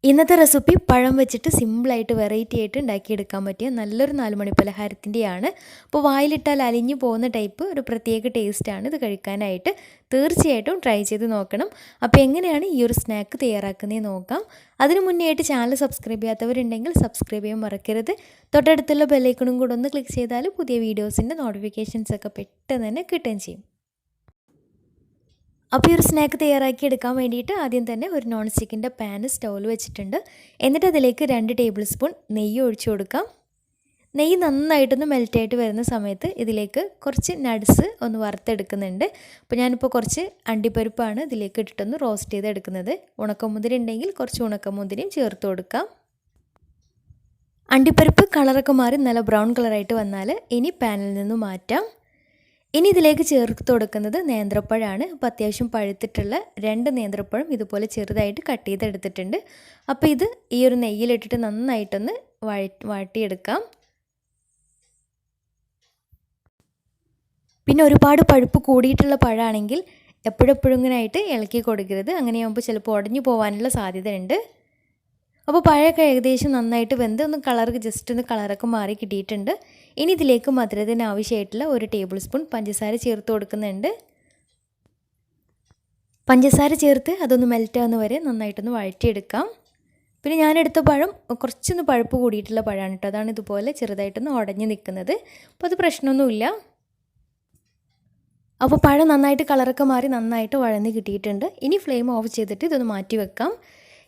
ഇന്നത്തെ റെസിപ്പി പഴം വെച്ചിട്ട് സിമ്പിളായിട്ട് വെറൈറ്റി ആയിട്ട് ഉണ്ടാക്കിയെടുക്കാൻ പറ്റിയ നല്ലൊരു 4 മണി പലഹാരത്തിൻ്റെയാണ്. അപ്പോൾ വായിലിട്ടാൽ അലിഞ്ഞു പോകുന്ന ടൈപ്പ് ഒരു പ്രത്യേക ടേസ്റ്റാണ് ഇത് കഴിക്കാനായിട്ട്. തീർച്ചയായിട്ടും ട്രൈ ചെയ്ത് നോക്കണം. അപ്പോൾ എങ്ങനെയാണ് ഈ ഒരു സ്നാക്ക് തയ്യാറാക്കുന്നതെന്ന് നോക്കാം. അതിന് മുന്നേ ആയിട്ട് ചാനൽ സബ്സ്ക്രൈബ് ചെയ്യാത്തവരുണ്ടെങ്കിൽ സബ്സ്ക്രൈബ് ചെയ്യാൻ മറക്കരുത്. തൊട്ടടുത്തുള്ള ബെല്ലൈക്കണും കൂടെ ഒന്ന് ക്ലിക്ക് ചെയ്താൽ പുതിയ വീഡിയോസിൻ്റെ നോട്ടിഫിക്കേഷൻസ് ഒക്കെ പെട്ടെന്ന് തന്നെ കിട്ടുകയും ചെയ്യും. അപ്പോൾ ഈ ഒരു സ്നാക്ക് തയ്യാറാക്കി എടുക്കാൻ വേണ്ടിയിട്ട് ആദ്യം തന്നെ ഒരു നോൺ സ്റ്റിക്കിൻ്റെ പാൻ സ്റ്റൗവിൽ വെച്ചിട്ടുണ്ട്. എന്നിട്ട് അതിലേക്ക് 2 ടേബിൾ സ്പൂൺ നെയ്യ് ഒഴിച്ചു കൊടുക്കാം. നെയ്യ് നന്നായിട്ടൊന്ന് മെൽറ്റായിട്ട് വരുന്ന സമയത്ത് ഇതിലേക്ക് കുറച്ച് നട്ട്സ് ഒന്ന് വറുത്തെടുക്കുന്നുണ്ട്. അപ്പോൾ ഞാനിപ്പോൾ കുറച്ച് അണ്ടിപ്പരിപ്പാണ് ഇതിലേക്ക് ഇട്ടിട്ടൊന്ന് റോസ്റ്റ് ചെയ്തെടുക്കുന്നത്. ഉണക്കമുന്തിരി ഉണ്ടെങ്കിൽ കുറച്ച് ഉണക്കമുന്തിരിയും ചേർത്ത് കൊടുക്കാം. അണ്ടിപ്പരിപ്പ് കളറൊക്കെ മാറി നല്ല ബ്രൗൺ കളറായിട്ട് വന്നാൽ ഇനി പാനിൽ നിന്ന് മാറ്റാം. ഇനി ഇതിലേക്ക് ചേർത്ത് കൊടുക്കുന്നത് നേന്ത്രപ്പഴമാണ്. അപ്പോൾ അത്യാവശ്യം പഴുത്തിട്ടുള്ള 2 നേന്ത്രപ്പഴം ഇതുപോലെ ചെറുതായിട്ട് കട്ട് ചെയ്തെടുത്തിട്ടുണ്ട്. അപ്പോൾ ഇത് ഈ ഒരു നെയ്യിലിട്ടിട്ട് നന്നായിട്ടൊന്ന് വഴട്ടിയെടുക്കാം. പിന്നെ ഒരുപാട് പഴുപ്പ് കൂടിയിട്ടുള്ള പഴമാണെങ്കിൽ എപ്പോഴെപ്പോഴും ഇങ്ങനെയായിട്ട് ഇളക്കി കൊടുക്കരുത്. അങ്ങനെയാകുമ്പോൾ ചിലപ്പോൾ ഉടഞ്ഞു പോകാനുള്ള സാധ്യതയുണ്ട്. അപ്പോൾ പഴമൊക്കെ ഏകദേശം നന്നായിട്ട് വെന്ത് ഒന്ന് ജസ്റ്റ് ഒന്ന് കളറൊക്കെ മാറി കിട്ടിയിട്ടുണ്ട്. ഇനി ഇതിലേക്ക് മധുരത്തിന് ആവശ്യമായിട്ടുള്ള 1 ടേബിൾ സ്പൂൺ പഞ്ചസാര ചേർത്ത് കൊടുക്കുന്നുണ്ട്. പഞ്ചസാര ചേർത്ത് അതൊന്ന് മെൽറ്റാവുന്ന വരെ നന്നായിട്ടൊന്ന് വഴറ്റിയെടുക്കാം. പിന്നെ ഞാനെടുത്ത പഴം കുറച്ചൊന്ന് പഴുപ്പ് കൂടിയിട്ടുള്ള പഴമാണ് കേട്ടോ. അതാണ് ഇതുപോലെ ചെറുതായിട്ടൊന്ന് ഉടഞ്ഞ് നിൽക്കുന്നത്. അപ്പോൾ അത് പ്രശ്നമൊന്നുമില്ല. അപ്പോൾ പഴം നന്നായിട്ട് കളറൊക്കെ മാറി നന്നായിട്ട് വഴന്ന് കിട്ടിയിട്ടുണ്ട്. ഇനി ഫ്ലെയിം ഓഫ് ചെയ്തിട്ട് ഇതൊന്ന് മാറ്റി വെക്കാം.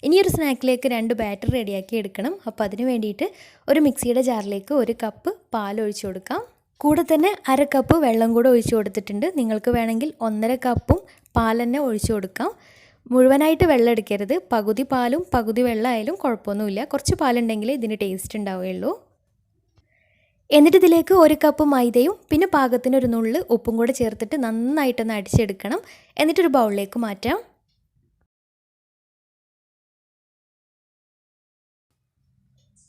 ഇനി ഒരു സ്നാക്കിലേക്ക് 2 ബാറ്റർ റെഡിയാക്കി എടുക്കണം. അപ്പോൾ അതിന് വേണ്ടിയിട്ട് ഒരു മിക്സിയുടെ ജാറിലേക്ക് 1 കപ്പ് പാൽ ഒഴിച്ചു കൊടുക്കാം. കൂടെ തന്നെ 1/2 കപ്പ് വെള്ളം കൂടെ ഒഴിച്ചു കൊടുത്തിട്ടുണ്ട്. നിങ്ങൾക്ക് വേണമെങ്കിൽ 1.5 കപ്പും പാൽ തന്നെ ഒഴിച്ചു കൊടുക്കാം. മുഴുവനായിട്ട് വെള്ളം എടുക്കരുത്. പകുതി പാലും പകുതി വെള്ളമായാലും കുഴപ്പമൊന്നുമില്ല. കുറച്ച് പാലുണ്ടെങ്കിൽ ഇതിന് ടേസ്റ്റ് ഉണ്ടാവുകയുള്ളൂ. എന്നിട്ട് ഇതിലേക്ക് 1 കപ്പ് മൈദയും പിന്നെ പാകത്തിന് ഒരു നുള്ള് ഉപ്പും കൂടെ ചേർത്തിട്ട് നന്നായിട്ടൊന്ന് അടിച്ചെടുക്കണം. എന്നിട്ടൊരു ബൗളിലേക്ക് മാറ്റാം.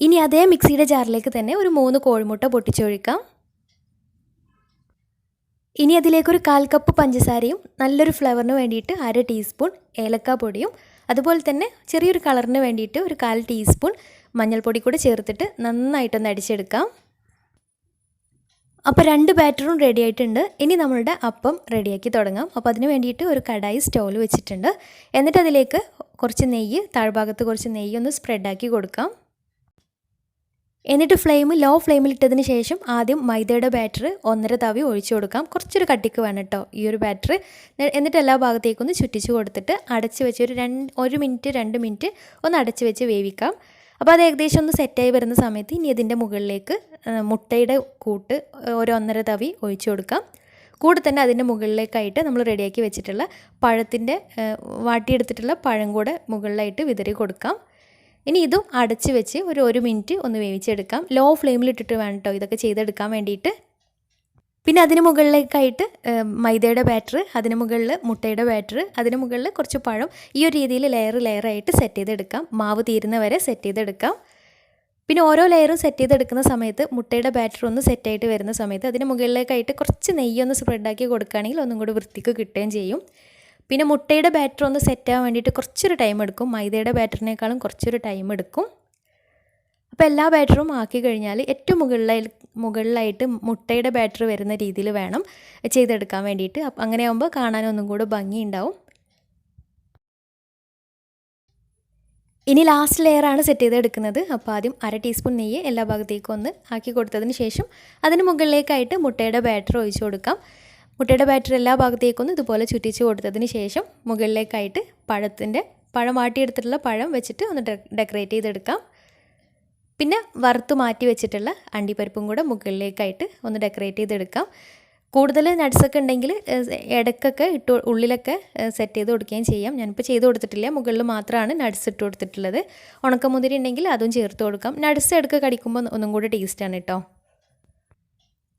ഇനി അതേ മിക്സിയുടെ ജാറിലേക്ക് തന്നെ ഒരു 3 കോഴിമുട്ട പൊട്ടിച്ചൊഴിക്കാം. ഇനി അതിലേക്കൊരു 1/4 കപ്പ് പഞ്ചസാരയും നല്ലൊരു ഫ്ലേവറിന് വേണ്ടിയിട്ട് 1/2 ടീസ്പൂൺ ഏലക്കാപ്പൊടിയും അതുപോലെ തന്നെ ചെറിയൊരു കളറിന് വേണ്ടിയിട്ട് ഒരു 1/4 ടീസ്പൂൺ മഞ്ഞൾപ്പൊടി കൂടെ ചേർത്തിട്ട് നന്നായിട്ടൊന്ന് അടിച്ചെടുക്കാം. അപ്പോൾ 2 ബാറ്ററും റെഡി ആയിട്ടുണ്ട്. ഇനി നമ്മളുടെ അപ്പം റെഡിയാക്കി തുടങ്ങാം. അപ്പോൾ അതിന് വേണ്ടിയിട്ട് ഒരു കടായി സ്റ്റൗവിൽ വെച്ചിട്ടുണ്ട്. എന്നിട്ട് അതിലേക്ക് കുറച്ച് നെയ്യ് താഴ്ഭാഗത്ത് കുറച്ച് നെയ്യ് ഒന്ന് സ്പ്രെഡാക്കി കൊടുക്കാം. എന്നിട്ട് ലോ ഫ്ലെയിമിൽ ഇട്ടതിന് ശേഷം ആദ്യം മൈദയുടെ ബാറ്റർ 1.5 തവി ഒഴിച്ചു കൊടുക്കാം. കുറച്ചൊരു കട്ടിക്ക് വേണം കേട്ടോ ഈ ഒരു ബാറ്റർ. എന്നിട്ട് എല്ലാ ഭാഗത്തേക്കൊന്ന് ചുറ്റിച്ച് കൊടുത്തിട്ട് അടച്ച് വെച്ച് ഒരു 1 മിനിറ്റ് 2 മിനിറ്റ് ഒന്ന് അടച്ച് വെച്ച് വേവിക്കാം. അപ്പോൾ അത് ഏകദേശം ഒന്ന് സെറ്റായി വരുന്ന സമയത്ത് ഇനി ഇതിൻ്റെ മുകളിലേക്ക് മുട്ടയുടെ കൂട്ട് ഒരു 1.5 തവി ഒഴിച്ചു കൊടുക്കാം. കൂടെ തന്നെ അതിൻ്റെ മുകളിലേക്കായിട്ട് നമ്മൾ റെഡിയാക്കി വെച്ചിട്ടുള്ള പഴത്തിൻ്റെ വാട്ടിയെടുത്തിട്ടുള്ള പഴം കൂടെ മുകളിലായിട്ട് വിതറി കൊടുക്കാം. ഇനി ഇതും അടച്ച് വെച്ച് ഒരു 1 മിനിറ്റ് ഒന്ന് വേവിച്ചെടുക്കാം. ലോ ഫ്ലെയിമിലിട്ടിട്ട് വേണം കേട്ടോ ഇതൊക്കെ ചെയ്തെടുക്കാൻ വേണ്ടിയിട്ട്. പിന്നെ അതിന് മുകളിലേക്കായിട്ട് മൈദയുടെ ബാറ്റർ, അതിന് മുകളിൽ മുട്ടയുടെ ബാറ്റർ, അതിന് മുകളിൽ കുറച്ച് പഴം, ഈ ഒരു രീതിയിൽ ലെയറായിട്ട് സെറ്റ് ചെയ്തെടുക്കാം. മാവ് തീരുന്ന വരെ സെറ്റ് ചെയ്തെടുക്കാം. പിന്നെ ഓരോ ലെയറും സെറ്റ് ചെയ്തെടുക്കുന്ന സമയത്ത് മുട്ടയുടെ ബാറ്റർ ഒന്ന് സെറ്റായിട്ട് വരുന്ന സമയത്ത് അതിന് മുകളിലേക്കായിട്ട് കുറച്ച് നെയ്യൊന്ന് സ്പ്രെഡാക്കി കൊടുക്കുകയാണെങ്കിൽ ഒന്നും കൂടി വൃത്തിക്ക് കിട്ടുകയും ചെയ്യും. പിന്നെ മുട്ടയുടെ ബാറ്റർ ഒന്ന് സെറ്റാകാൻ വേണ്ടിയിട്ട് കുറച്ചൊരു ടൈം എടുക്കും. മൈദയുടെ ബാറ്ററിനേക്കാളും കുറച്ചൊരു ടൈം എടുക്കും. അപ്പോൾ എല്ലാ ബാറ്ററും ആക്കി കഴിഞ്ഞാൽ ഏറ്റവും മുകളിലായിട്ട് മുട്ടയുടെ ബാറ്റർ വരുന്ന രീതിയിൽ വേണം ചെയ്തെടുക്കാൻ വേണ്ടിയിട്ട്. അങ്ങനെ ആകുമ്പോൾ കാണാനൊന്നും കൂടെ ഭംഗിയുണ്ടാവും. ഇനി ലാസ്റ്റ് ലെയറാണ് സെറ്റ് ചെയ്തെടുക്കുന്നത്. അപ്പോൾ ആദ്യം 1/2 ടീസ്പൂൺ നെയ്യ് എല്ലാ ഭാഗത്തേക്കും ഒന്ന് ആക്കി കൊടുത്തതിന് ശേഷം അതിന് മുകളിലേക്കായിട്ട് മുട്ടയുടെ ബാറ്റർ ഒഴിച്ചു കൊടുക്കാം. മുട്ടയുടെ ബാറ്റർ എല്ലാ ഭാഗത്തേക്കൊന്ന് ഇതുപോലെ ചുറ്റിച്ച് കൊടുത്തതിന് ശേഷം മുകളിലേക്കായിട്ട് പഴം വാട്ടിയെടുത്തിട്ടുള്ള പഴം വെച്ചിട്ട് ഒന്ന് ഡെക്കറേറ്റ് ചെയ്തെടുക്കാം. പിന്നെ വറുത്ത് മാറ്റി വെച്ചിട്ടുള്ള അണ്ടിപ്പരിപ്പും കൂടെ മുകളിലേക്കായിട്ട് ഒന്ന് ഡെക്കറേറ്റ് ചെയ്തെടുക്കാം. കൂടുതൽ നട്ട്സൊക്കെ ഉണ്ടെങ്കിൽ ഇടയ്ക്കൊക്കെ ഉള്ളിലൊക്കെ സെറ്റ് ചെയ്ത് കൊടുക്കുകയും ചെയ്യാം. ഞാനിപ്പോൾ ചെയ്ത് കൊടുത്തിട്ടില്ല. മുകളിൽ മാത്രമാണ് നട്ട്സ് ഇട്ട് കൊടുത്തിട്ടുള്ളത്. ഉണക്കമുന്തിരി ഉണ്ടെങ്കിൽ അതും ചേർത്ത് കൊടുക്കാം. നട്ട്സ് ഇടയ്ക്ക് കടിക്കുമ്പോൾ ഒന്നും കൂടെ ടേസ്റ്റാണ് കേട്ടോ.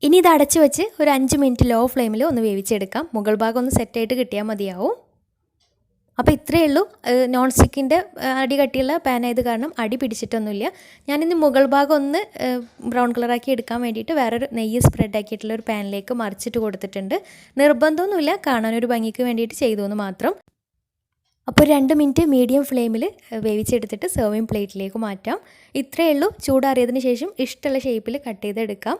ഇനി ഇത് അടച്ച് വെച്ച് ഒരു 5 മിനിറ്റ് ലോ ഫ്ലെയിമിൽ ഒന്ന് വേവിച്ചെടുക്കാം. മുകൾ ഭാഗം ഒന്ന് സെറ്റായിട്ട് കിട്ടിയാൽ മതിയാവും. അപ്പോൾ ഇത്രയേ ഉള്ളൂ. നോൺ സ്റ്റിക്കിൻ്റെ അടി കട്ടിയുള്ള പാനായത് കാരണം അടി പിടിച്ചിട്ടൊന്നുമില്ല. ഞാനിന്ന് മുകൾ ഭാഗം ഒന്ന് ബ്രൗൺ കളറാക്കി എടുക്കാൻ വേണ്ടിയിട്ട് വേറൊരു നെയ്യ് സ്പ്രെഡ് ആക്കിയിട്ടുള്ള ഒരു പാനിലേക്ക് മറിച്ചിട്ട് കൊടുത്തിട്ടുണ്ട്. നിർബന്ധമൊന്നുമില്ല, കാണാനൊരു ഭംഗിക്ക് വേണ്ടിയിട്ട് ചെയ്തു എന്ന് മാത്രം. അപ്പോൾ 2 മിനിറ്റ് മീഡിയം ഫ്ലെയിമിൽ വേവിച്ചെടുത്തിട്ട് സെർവിങ് പ്ലേറ്റിലേക്ക് മാറ്റാം. ഇത്രയേ ഉള്ളൂ. ചൂടാറിയതിന് ശേഷം ഇഷ്ടമുള്ള ഷേപ്പിൽ കട്ട് ചെയ്തെടുക്കാം.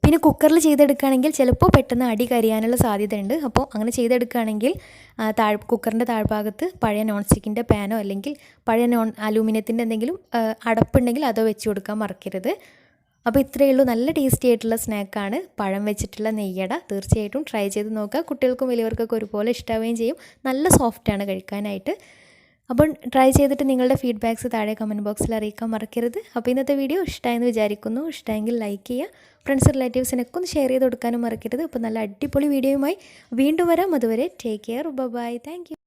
പിന്നെ കുക്കറിൽ ചെയ്തെടുക്കുകയാണെങ്കിൽ ചിലപ്പോൾ പെട്ടെന്ന് അടി കരിയാനുള്ള സാധ്യതയുണ്ട്. അപ്പോൾ അങ്ങനെ ചെയ്തെടുക്കുകയാണെങ്കിൽ കുക്കറിൻ്റെ താഴ്ഭാഗത്ത് പഴയ നോൺ സ്റ്റിക്കിൻ്റെ പാനോ അല്ലെങ്കിൽ പഴയ അലൂമിനിയത്തിൻ്റെ എന്തെങ്കിലും അടപ്പുണ്ടെങ്കിൽ അതോ വെച്ച് കൊടുക്കാൻ മറക്കരുത്. അപ്പോൾ ഇത്രയേ ഉള്ളൂ. നല്ല ടേസ്റ്റി ആയിട്ടുള്ള സ്നാക്കാണ് പഴം വെച്ചിട്ടുള്ള നെയ്യട. തീർച്ചയായിട്ടും ട്രൈ ചെയ്ത് നോക്കുക. കുട്ടികൾക്കും വലിയവർക്കൊക്കെ ഒരുപോലെ ഇഷ്ടാവുകയും ചെയ്യും. നല്ല സോഫ്റ്റാണ് കഴിക്കാനായിട്ട്. അപ്പോൾ ട്രൈ ചെയ്തിട്ട് നിങ്ങളുടെ ഫീഡ്ബാക്ക്സ് താഴെ കമൻറ്റ് ബോക്സിൽ അറിയിക്കാൻ മറക്കരുത്. അപ്പോൾ ഇന്നത്തെ വീഡിയോ ഇഷ്ടമായെന്ന് വിചാരിക്കുന്നു. ഇഷ്ടമെങ്കിൽ ലൈക്ക് ചെയ്യുക. ഫ്രണ്ട്സ് റിലേറ്റീവ്സിനൊക്കെ ഒന്ന് ഷെയർ ചെയ്ത് കൊടുക്കാനും മറക്കരുത്. അപ്പോൾ നല്ല അടിപൊളി വീഡിയോയുമായി വീണ്ടും വരാം. അതുവരെ take care. Bye. Thank U.